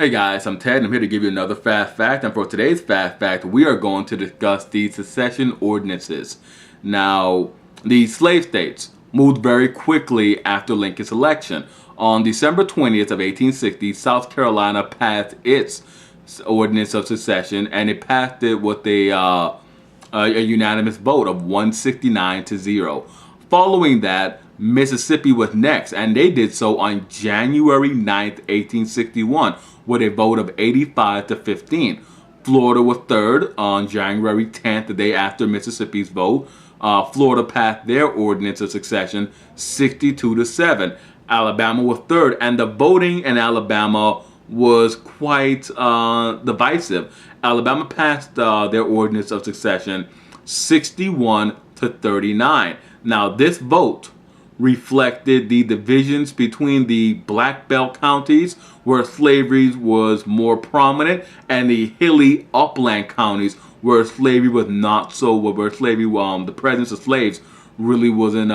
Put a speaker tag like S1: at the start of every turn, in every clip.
S1: Hey guys, I'm Ted and I'm here to give you another fast fact, and for today's fast fact we are going to discuss the Secession Ordinances. Now, the slave states moved very quickly after Lincoln's election. On December 20th of 1860, South Carolina passed its Ordinance of Secession, and it passed it with a unanimous vote of 169-0. Following that, Mississippi was next, and they did so on January 9th, 1861, with a vote of 85-15. Florida was third on January 10th, the day after Mississippi's vote. Florida passed their Ordinance of Secession 62-7. Alabama was third, and the voting in Alabama was quite divisive. Alabama passed their Ordinance of Secession 61-39. Now, this vote reflected the divisions between the Black Belt counties, where slavery was more prominent, and the hilly upland counties, where slavery was not so. Where slavery, the presence of slaves really wasn't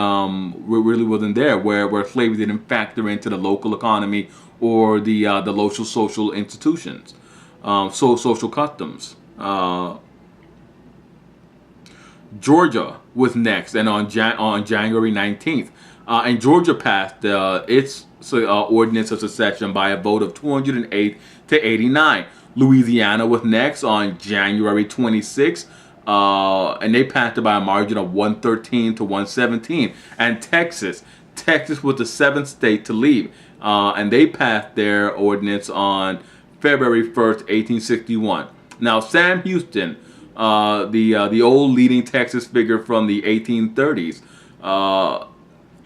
S1: there. Where slavery didn't factor into the local economy or the local social institutions, social customs. Georgia was next, and on January 19th. And Georgia passed its Ordinance of Secession by a vote of 208-89. Louisiana was next on January 26th, and they passed it by a margin of 113-117. And Texas was the seventh state to leave, and they passed their ordinance on February 1st, 1861. Now, Sam Houston, the old leading Texas figure from the 1830s,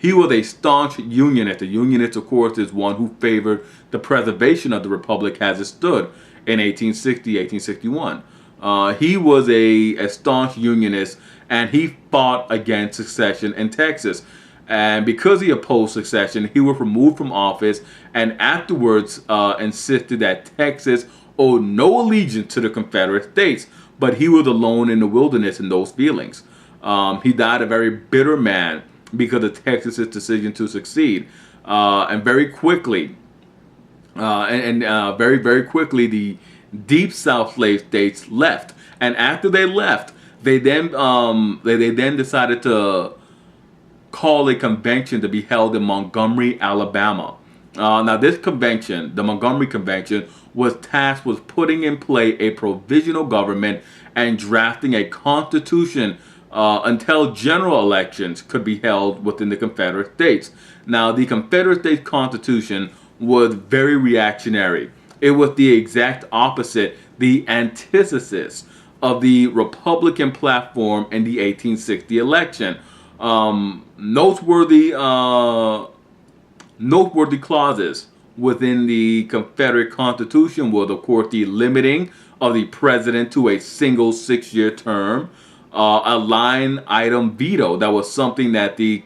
S1: he was a staunch Unionist. A Unionist, of course, is one who favored the preservation of the Republic as it stood in 1860, 1861. He was a staunch Unionist, and he fought against secession in Texas. And because he opposed secession, he was removed from office, and afterwards insisted that Texas owed no allegiance to the Confederate States, but he was alone in the wilderness in those feelings. He died a very bitter man because of Texas's decision to succeed, and very quickly, very quickly, the Deep South slave states left. And after they left, they then decided to call a convention to be held in Montgomery, Alabama. Now, this convention, the Montgomery Convention, was tasked with putting in play a provisional government and drafting a constitution until general elections could be held within the Confederate States. Now, the Confederate States Constitution was very reactionary. It was the exact opposite, the antithesis of the Republican platform in the 1860 election. Noteworthy clauses within the Confederate Constitution was, of course, the limiting of the president to a single 6-year term, a line item veto. That was something that the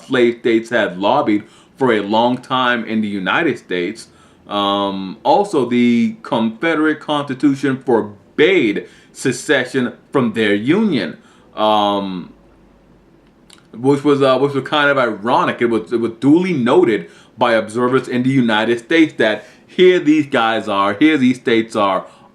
S1: slave states had lobbied for a long time in the United States. Also, the Confederate Constitution forbade secession from their union, which was kind of ironic. It was duly noted by observers in the United States that here these states are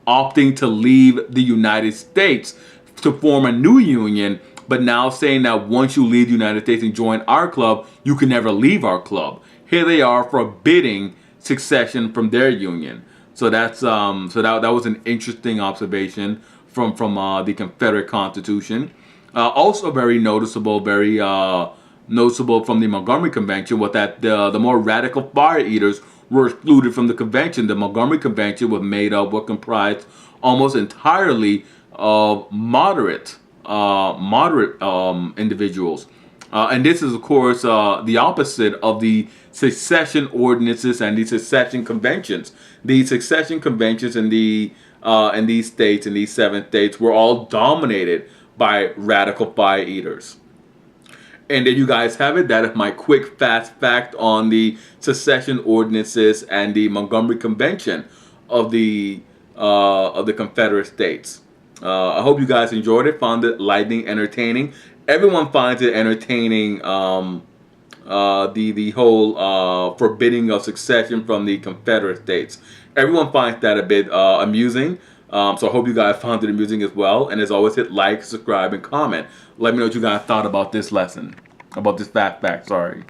S1: opting to leave the United States to form a new union, but now saying that once you leave the United States and join our club, you can never leave our club. Here they are forbidding secession from their union. So that was an interesting observation from the Confederate Constitution. Also very noticeable from the Montgomery Convention was that the more radical fire eaters were excluded from the convention. The Montgomery Convention was comprised almost entirely of moderate individuals. And this is, of course, the opposite of the Secession Ordinances and the Secession Conventions. The Secession Conventions in these states, in these 7 states, were all dominated by radical fire eaters. And there you guys have it. That is my quick, fast fact on the Secession Ordinances and the Montgomery Convention of the Confederate States. I hope you guys enjoyed it, found it enlightening, entertaining. Everyone finds it entertaining the whole forbidding of secession from the Confederate States. Everyone finds that a bit amusing. So I hope you guys found it amusing as well. And as always, hit like, subscribe, and comment. Let me know what you guys thought about this lesson. About this fact, sorry.